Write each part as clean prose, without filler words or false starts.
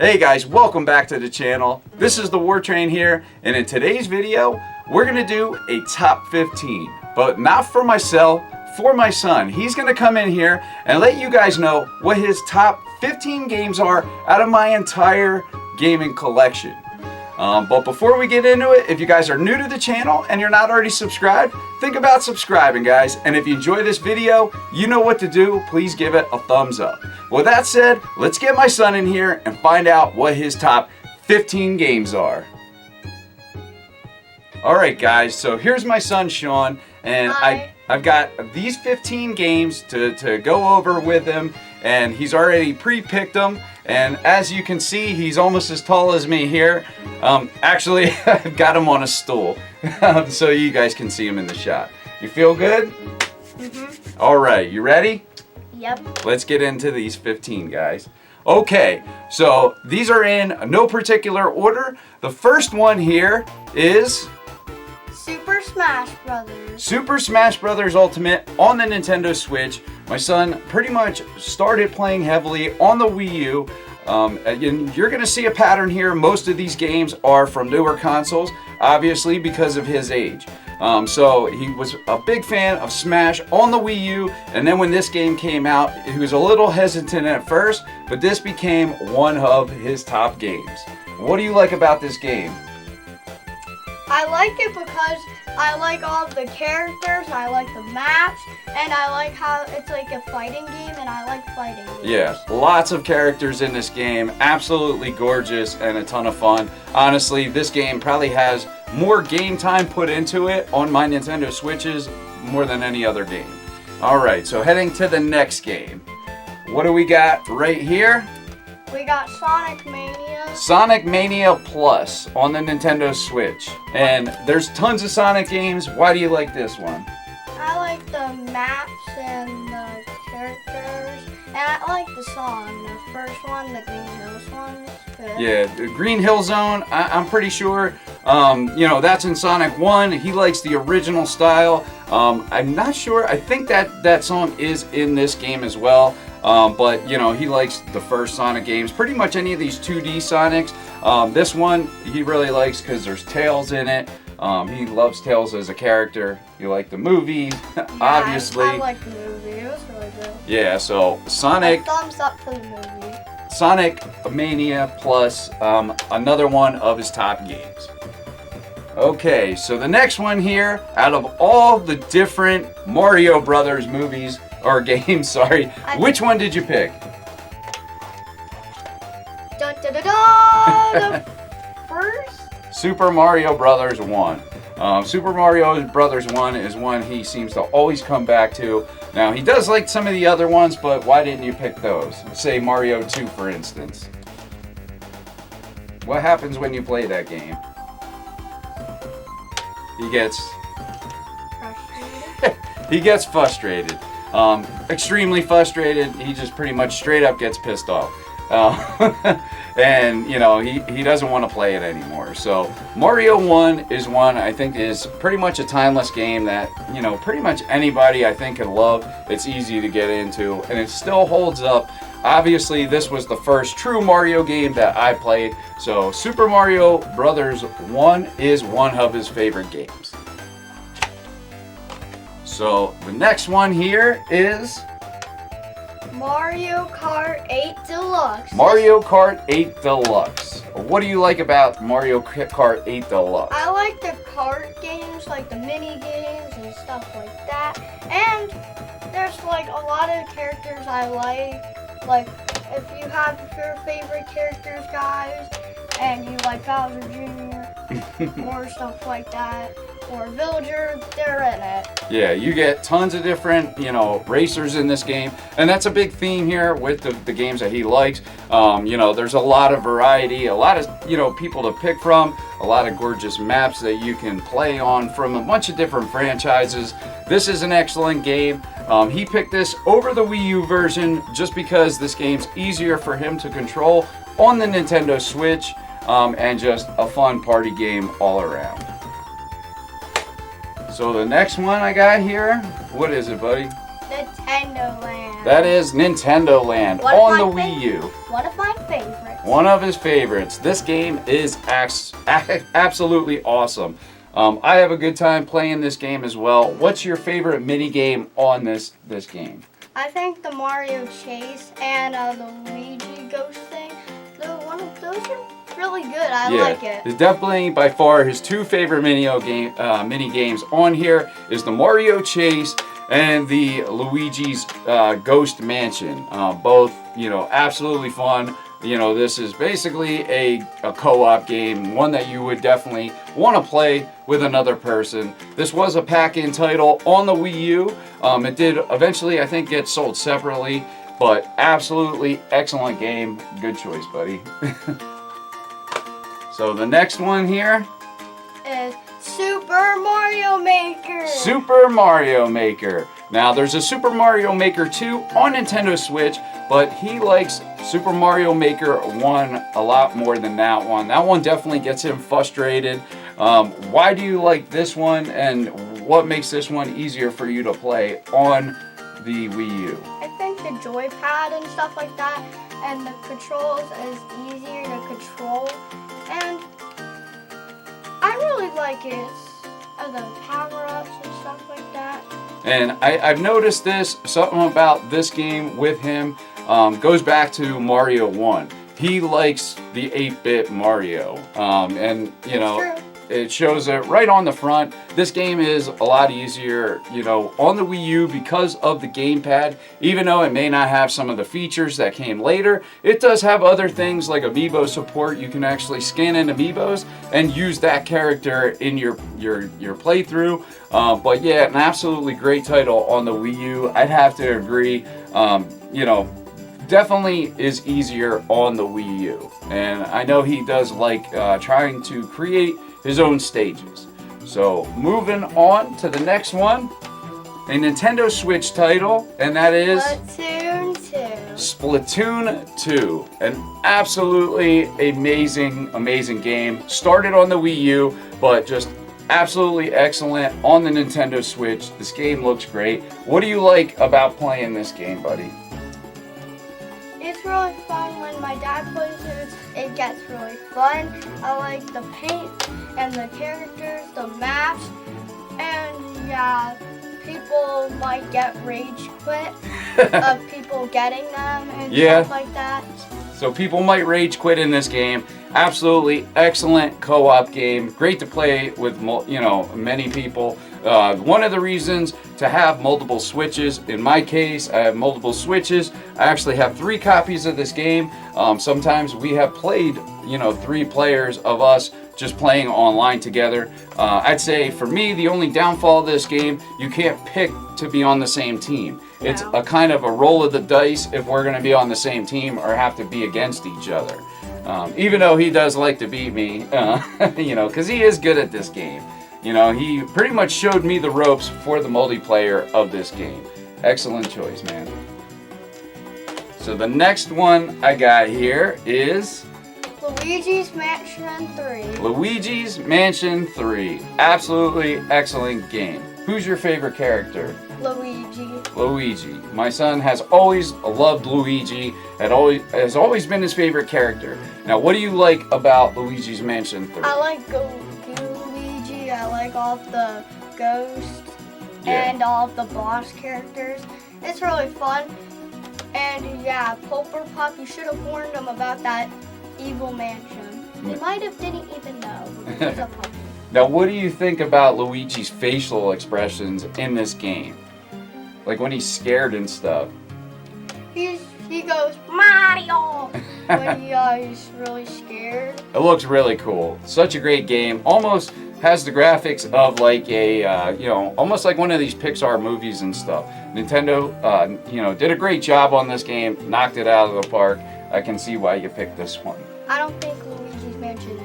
Hey guys, welcome back to the channel. This is the War Train here, and in today's video, we're gonna do a top 15, but not for myself, for my son. He's gonna come in here and let you guys know what his top 15 games are out of my entire gaming collection. But before we get into it, if you guys are new to the channel and you're not already subscribed, think about subscribing, guys. And if you enjoy this video, you know what to do. Please give it a thumbs up. With that said, let's get my son in here and find out what his top 15 games are. Alright guys, so here's my son Sean, and I've got these 15 games to go over with him, and he's already pre-picked them. And as you can see, he's almost as tall as me here. Actually, I've got him on a stool so you guys can see him in the shot. You feel good? Mm-hmm. All right, you ready? Yep. Let's get into these 15, guys. Okay, so these are in no particular order. The first one here is Super Smash Brothers. Super Smash Brothers Ultimate on the Nintendo Switch. My son pretty much started playing heavily on the Wii U. And you're going to see a pattern here. Most of these games are from newer consoles, obviously because of his age. So he was a big fan of Smash on the Wii U, and then when this game came out, he was a little hesitant at first, but this became one of his top games. What do you like about this game? I like it because I like all the characters, I like the maps, and I like how it's like a fighting game, and I like fighting games. Yeah, lots of characters in this game, absolutely gorgeous and a ton of fun. Honestly, this game probably has more game time put into it on my Nintendo Switches more than any other game. Alright, so heading to the next game. What do we got right here? We got Sonic Mania. Sonic Mania Plus on the Nintendo Switch. And there's tons of Sonic games. Why do you like this one? I like the maps and the characters. And I like the song. The first one, the Green Hills one, is good. Yeah, the Green Hill Zone, I'm pretty sure, that's in Sonic 1. He likes the original style. I'm not sure. I think that song is in this game as well. But he likes the first Sonic games. Pretty much any of these 2D Sonics. This one he really likes because there's Tails in it. He loves Tails as a character. You like the movie, obviously. I like the movie. It was really good. Yeah, so Sonic. Thumbs up for the movie. Sonic Mania Plus, another one of his top games. Okay, so the next one here, out of all the different Mario Brothers movies, or games, sorry, which one did you pick? Dun, dun, dun, dun, the first? Super Mario Brothers 1. Super Mario Brothers 1 is one he seems to always come back to. Now, he does like some of the other ones, but why didn't you pick those? Say Mario 2, for instance. What happens when you play that game? He gets... he gets frustrated. Extremely frustrated. He just pretty much straight up gets pissed off. And he doesn't want to play it anymore. So Mario 1 is one I think is pretty much a timeless game that pretty much anybody I think can love. It's easy to get into and it still holds up. Obviously this was the first true Mario game that I played, so Super Mario Brothers 1 is one of his favorite games. So the next one here is Mario Kart 8 Deluxe. Mario Kart 8 Deluxe. What do you like about Mario Kart 8 Deluxe? I like the kart games, like the mini games and stuff like that. And there's like a lot of characters I like. Like if you have your favorite characters, guys, and you like Bowser Jr. or stuff like that, or Villager, they're in it. Yeah, you get tons of different, racers in this game, and that's a big theme here with the games that he likes. There's a lot of variety, a lot of, people to pick from, a lot of gorgeous maps that you can play on from a bunch of different franchises. This is an excellent game. He picked this over the Wii U version just because this game's easier for him to control on the Nintendo Switch, and just a fun party game all around. So the next one I got here, what is it, buddy? Nintendo Land. That is Nintendo Land on the Wii U. One of my favorites. One of his favorites. This game is absolutely awesome. I have a good time playing this game as well. What's your favorite mini game on this game? I think the Mario Chase and the Luigi Ghost thing. Those are really good. I like it. It's definitely by far his two favorite mini games on here is the Mario Chase and the Luigi's Ghost Mansion. Both, absolutely fun. This is basically a co-op game, one that you would definitely want to play with another person. This was a pack-in title on the Wii U. It did eventually, I think, get sold separately, but absolutely excellent game. Good choice, buddy. So the next one here is Super Mario Maker. Super Mario Maker. Now, there's a Super Mario Maker 2 on Nintendo Switch, but he likes Super Mario Maker 1 a lot more than that one. That one definitely gets him frustrated. Why do you like this one, and what makes this one easier for you to play on the Wii U? I think the joypad and stuff like that, and the controls is easier to control, and I really like it. The power-ups and stuff like that. And I've noticed something about this game with him goes back to Mario 1. He likes the 8-bit Mario. And, it shows it right on the front. This game is a lot easier, on the Wii U because of the gamepad. Even though it may not have some of the features that came later, it does have other things like amiibo support. You can actually scan in amiibos and use that character in your playthrough. But yeah, an absolutely great title on the Wii U. I'd have to agree. Definitely is easier on the Wii U. And I know he does like trying to create his own stages. So moving on to the next one, a Nintendo Switch title, and that is Splatoon 2. Splatoon 2. An absolutely amazing game. Started on the Wii U, but just absolutely excellent on the Nintendo Switch. This game looks great. What do you like about playing this game, buddy? It's really fun when my dad plays it. It gets really fun. I like the paint and the characters, the maps, and yeah, people might get rage quit of people getting them and stuff like that. So people might rage quit in this game. Absolutely excellent co-op game. Great to play with many people. One of the reasons to have multiple Switches, in my case, I have multiple Switches. I actually have 3 copies of this game. Sometimes we have played, 3 players of us just playing online together. I'd say for me, the only downfall of this game, you can't pick to be on the same team. No. It's a kind of a roll of the dice if we're going to be on the same team or have to be against each other. Even though he does like to beat me, because he is good at this game. He pretty much showed me the ropes for the multiplayer of this game. Excellent choice, man. So the next one I got here is Luigi's Mansion 3. Luigi's Mansion 3. Absolutely excellent game. Who's your favorite character? Luigi. Luigi. My son has always loved Luigi. Has always been his favorite character. Now, what do you like about Luigi's Mansion 3? I like Luigi. I like all of the ghosts and all of the boss characters. It's really fun. And yeah, Poper Pup, you should have warned him about that evil mansion. He might have didn't even know because he's a puppy. Now, what do you think about Luigi's facial expressions in this game? Like when he's scared and stuff. He goes, Mario! when he's really scared. It looks really cool. Such a great game. Almost has the graphics of like a, almost like one of these Pixar movies and stuff. Nintendo, did a great job on this game. Knocked it out of the park. I can see why you picked this one. I don't think Luigi's Mansion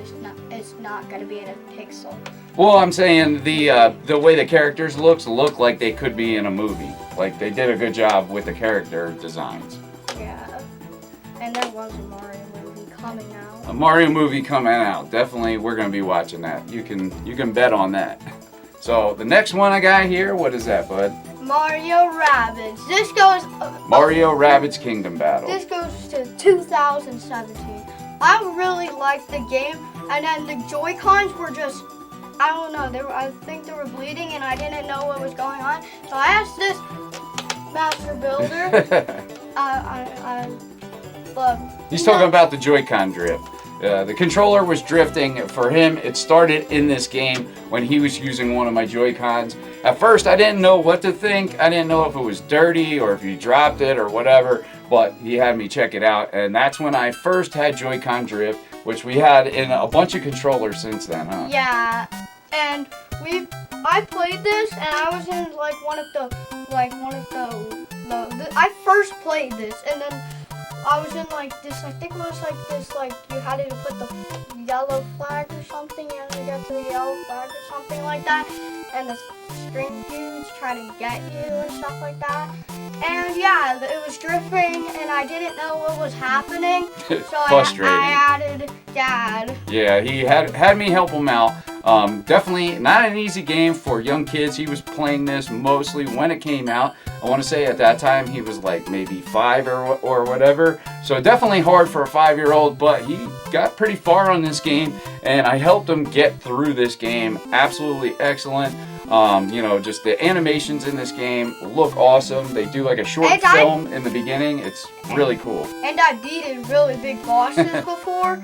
is not going to be in a pixel. Well, I'm saying the way the characters look like they could be in a movie. Like they did a good job with the character designs. Yeah, and there was a Mario movie coming out. A Mario movie coming out. Definitely, we're going to be watching that. You can bet on that. So the next one I got here, what is that, bud? Mario Rabbids. This goes. Mario Rabbids Kingdom Battle. This goes to 2017. I really liked the game, and then the Joy-Cons were just, I don't know, I think they were bleeding, and I didn't know what was going on. So I asked this master builder. He's talking about the Joy-Con drift. The controller was drifting. For him, it started in this game when he was using one of my Joy-Cons. At first, I didn't know what to think. I didn't know if it was dirty or if he dropped it or whatever, but he had me check it out, and that's when I first had Joy-Con drift, which we had in a bunch of controllers since then, huh? Yeah, and I played this, and I was in I first played this, and then I was in this, I think it was you had to put the yellow flag or something, you had to get to the yellow flag or something like that, and the string dudes try to get you and stuff like that. And yeah, it was drifting, and I didn't know what was happening, so I added Dad. Yeah, he had me help him out. Definitely not an easy game for young kids. He was playing this mostly when it came out. I want to say at that time he was like maybe 5 or whatever. So definitely hard for a 5-year-old, but he got pretty far on this game, and I helped him get through this game. Absolutely excellent. Just the animations in this game look awesome. They do like a short film in the beginning. It's really cool. And I beat really big bosses before.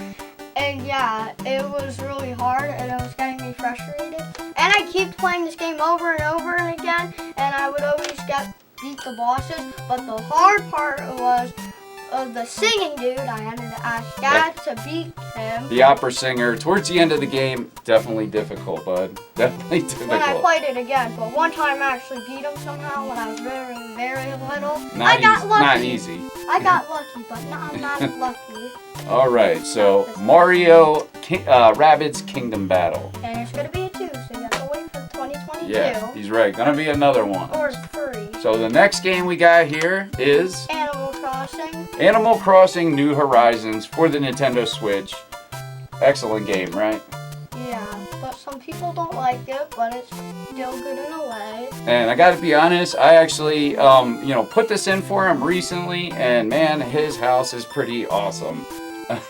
And yeah, it was really hard, and it was getting me frustrated. And I keep playing this game over and over and again, and I would always beat the bosses. But the hard part was the singing dude. I had to ask Dad to beat him. The opera singer, towards the end of the game, definitely difficult, bud. Definitely difficult. When I played it again, but one time I actually beat him somehow when I was very, very little. I got lucky. Not easy. I got lucky, but I'm not lucky. All right, so Mario Rabbids Kingdom Battle. And it's going to be a 2, so you have to wait for 2022. Yeah, he's right. Going to be another one. Or 3. So the next game we got here is Animal Crossing. Animal Crossing New Horizons for the Nintendo Switch. Excellent game, right? Yeah, but some people don't like it, but it's still good in a way. And I gotta be honest, I actually, put this in for him recently, and man, his house is pretty awesome.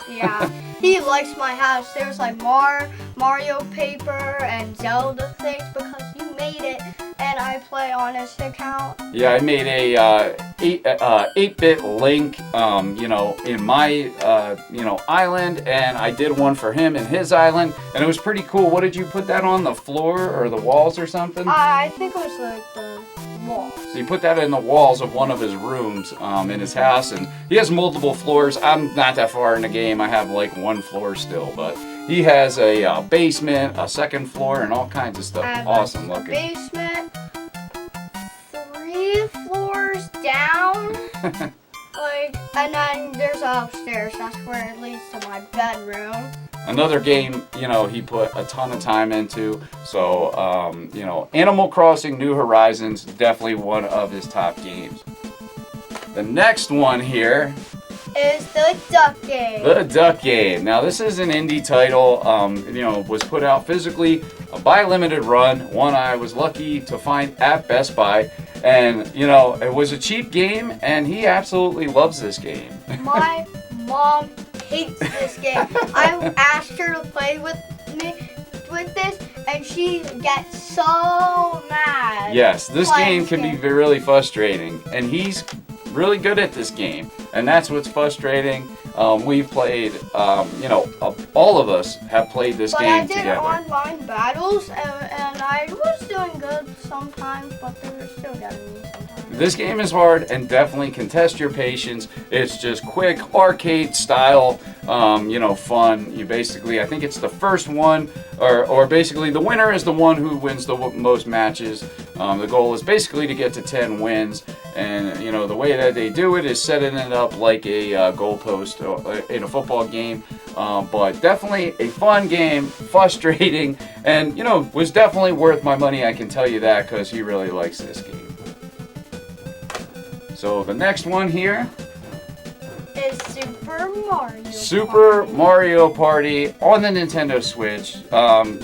Yeah, he likes my house. There's like Mario paper and Zelda things because you made it, and I play on his account. Yeah, I made a 8-bit Link, in my, island, and I did one for him in his island, and it was pretty cool. What did you put that on, the floor or the walls or something? I think it was like the walls. So you put that in the walls of one of his rooms in his house, and he has multiple floors. I'm not that far in the game. I have like 1 floor still, but he has a basement, a 2nd floor, and all kinds of stuff. Awesome looking. Basement, 3 floors down, and then there's upstairs. That's where it leads to my bedroom. Another game, he put a ton of time into. So, Animal Crossing New Horizons, definitely one of his top games. The next one here is the Duck Game. The Duck Game. Now, this is an indie title, was put out physically by Limited Run, one I was lucky to find at Best Buy. And, it was a cheap game, and he absolutely loves this game. My mom hates this game. I asked her to play with me with this, and she gets so mad. Yes, this game can be really frustrating, and he's really good at this game, and that's what's frustrating. We've played, all of us have played this game together. But I did online battles, and I was doing good sometimes, but they were still getting me sometimes. This game is hard and definitely can test your patience. It's just quick, arcade style, fun. You basically, I think it's the first one, or basically the winner is the one who wins the most matches. The goal is basically to get to 10 wins. And, the way that they do it is setting it up like a goalpost in a football game. But definitely a fun game, frustrating, and, was definitely worth my money, I can tell you that, because he really likes this game. So the next one here is Super Mario Party on the Nintendo Switch.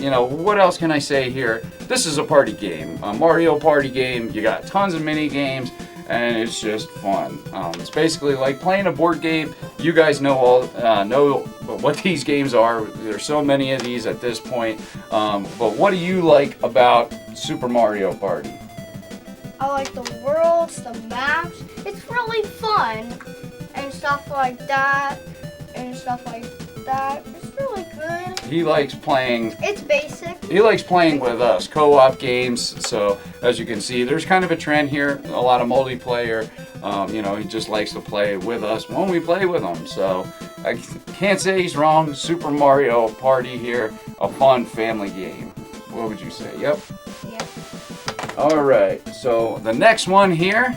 You know, what else can I say here? This is a party game, a Mario Party game. You got tons of mini games, and it's just fun. It's basically like playing a board game. You guys know what these games are. There's so many of these at this point. But what do you like about Super Mario Party? I like the worlds, the maps. It's really fun and stuff like that. It's really good. He likes playing. It's basic. He likes playing with us, co-op games. So as you can see, there's kind of a trend here. A lot of multiplayer. You know, he just likes to play with us when we play with him. So I can't say he's wrong. Super Mario Party here, a fun family game. What would you say? Yep. Yep. All right. So the next one here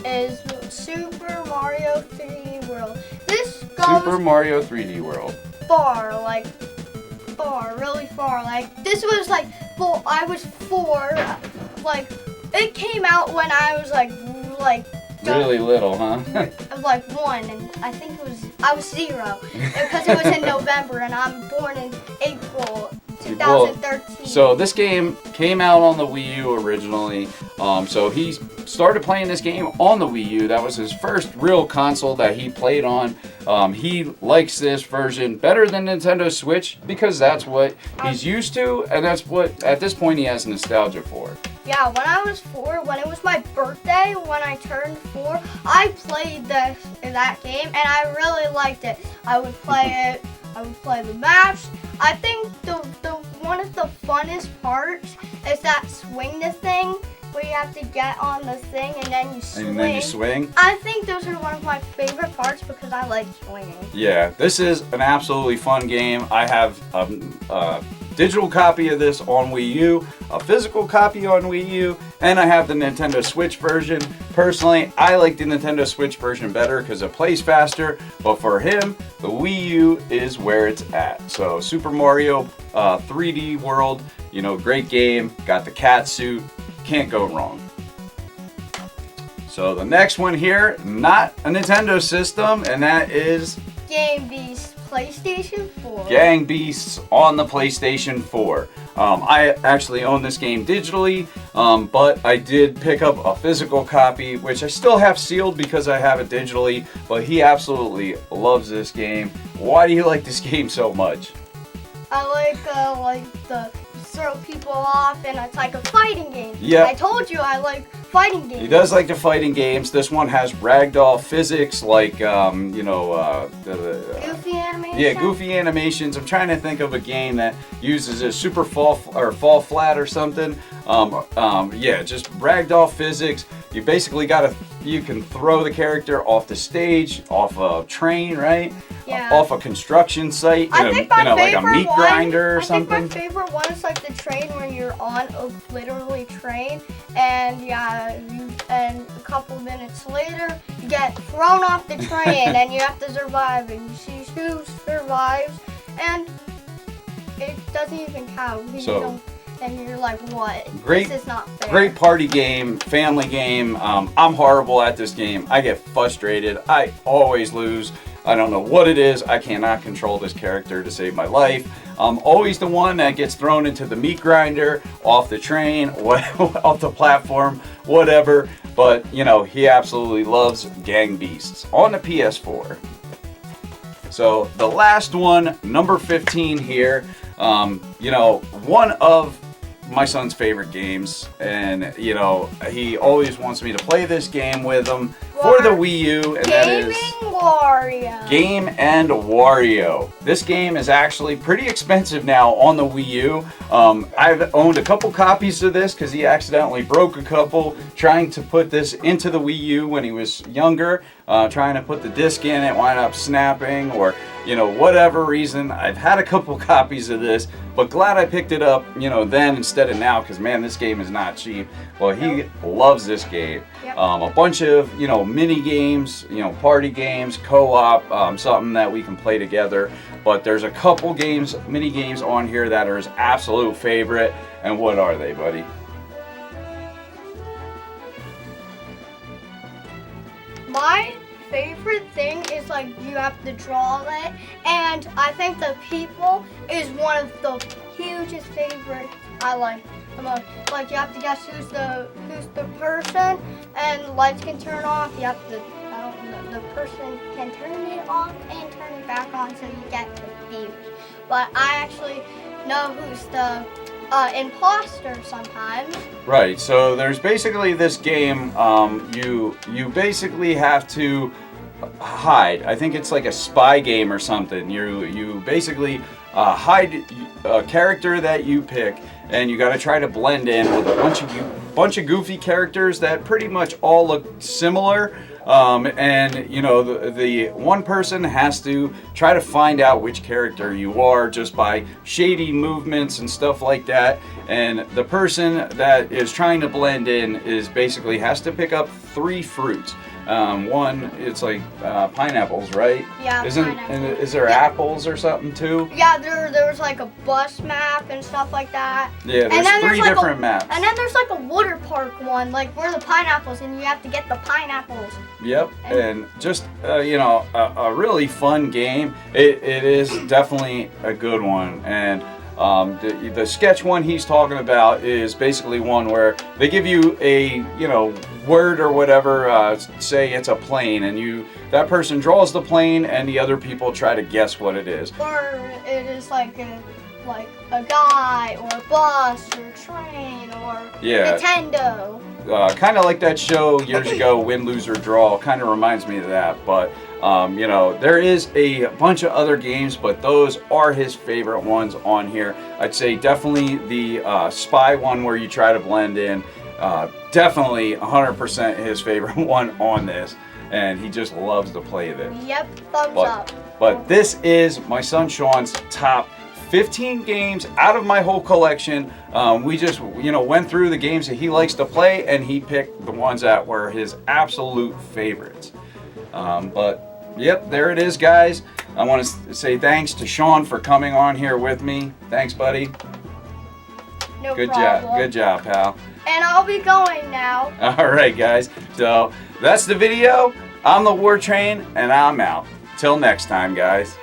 is Super Mario 3D World. This goes Super Mario 3D World. Really far. Like this was like I was 4. Like it came out when I was like Really little, huh? I was like 1, and I think I was 0 because it was in November, and I'm born in April 2013. So this game came out on the Wii U originally. So he started playing this game on the Wii U. That was his first real console that he played on. He likes this version better than Nintendo Switch because that's what he's used to, and that's what at this point he has nostalgia for. Yeah, when I was 4, when it was my birthday, when I turned 4, I played that game, and I really liked it. I would play it. I would play the maps. I think the one of the funnest parts is that swing the thing where you have to get on the thing and then you swing. And then you swing? I think those are one of my favorite parts because I like swinging. Yeah, this is an absolutely fun game. I have a digital copy of this on Wii U, a physical copy on Wii U, and I have the Nintendo Switch version. Personally, I like the Nintendo Switch version better because it plays faster, but for him, the Wii U is where it's at. So Super Mario 3D World, you know, great game, got the cat suit, can't go wrong. So the next one here, not a Nintendo system, and that is Gang Beasts PlayStation 4. Gang Beasts on the PlayStation 4. I actually own this game digitally, but I did pick up a physical copy, which I still have sealed because I have it digitally, but he absolutely loves this game. Why do you like this game so much? I like the throw people off, and it's like a fighting game. Yeah. I told you I like fighting games. He does like the fighting games. This one has ragdoll physics, like Goofy animation. Yeah, goofy animations. I'm trying to think of a game that uses a super fall flat or something. Yeah, just ragdoll physics. You basically you can throw the character off the stage, off a train, right? Yeah. Off a construction site, like a meat grinder or something. I think my favorite one is like the train where you're on a literally train, and and a couple minutes later you get thrown off the train and you have to survive, and you see who survives, and it doesn't even count. And you're like, what? Great, this is not fair. Great party game, family game. I'm horrible at this game. I get frustrated. I always lose. I don't know what it is. I cannot control this character to save my life. I'm always the one that gets thrown into the meat grinder, off the train, off the platform, whatever. But, you know, he absolutely loves Gang Beasts on the PS4. So the last one, number 15 here, you know, one of my son's favorite games, and you know, he always wants me to play this game with him for the Wii U, and that is Wario. Game and Wario. This game is actually pretty expensive now on the Wii U. I've owned a couple copies of this because he accidentally broke a couple trying to put this into the Wii U when he was younger, trying to put the disc in, it wound up snapping, or you know, whatever reason. I've had a couple copies of this, but glad I picked it up, you know, then instead of now, because man, this game is not cheap. Well, he loves this game. Yep. A bunch of, you know, mini games, you know, party games, co-op, something that we can play together. But there's a couple games, mini games on here that are his absolute favorite. And what are they, buddy? My favorite favorite thing is like you have to draw it, and I think the people is one of the hugest favorites I like the most. Like you have to guess who's the person, and lights can turn off. You have to, the person can turn it off and turn it back on, so you get confused. But I actually know who's the imposter sometimes. Right. So there's basically this game. You basically have to hide. I think it's like a spy game or something. You basically hide a character that you pick, and you got to try to blend in with a bunch of goofy characters that pretty much all look similar. And you know, the one person has to try to find out which character you are just by shady movements and stuff like that. And the person that is trying to blend in is basically has to pick up 3 fruits. One, it's like pineapples, right? Yeah, pineapple. And is there apples or something too? Yeah, there was like a bus map and stuff like that. Yeah, there's 3 different maps. And then there's like a water park one, like where the pineapples, and you have to get the pineapples. Yep, and just you know, a really fun game. It is definitely a good one, and the sketch one he's talking about is basically one where they give you a word or whatever. Say it's a plane, and that person draws the plane, and the other people try to guess what it is. Or it is like a guy, or a bus, or a train, or Nintendo. Kind of like that show years ago, Win, Lose, or Draw. Kind of reminds me of that. But, there is a bunch of other games, but those are his favorite ones on here. I'd say definitely the spy one where you try to blend in. Definitely 100% his favorite one on this. And he just loves to play this. Yep, thumbs up. But this is my son Sean's top 15 games out of my whole collection. We just, went through the games that he likes to play, and he picked the ones that were his absolute favorites. But, yep, there it is, guys. I want to say thanks to Sean for coming on here with me. Thanks, buddy. No Good problem. job. Good job, pal. And I'll be going now. All right, guys. So, that's the video. I'm the War Train, and I'm out. Till next time, guys.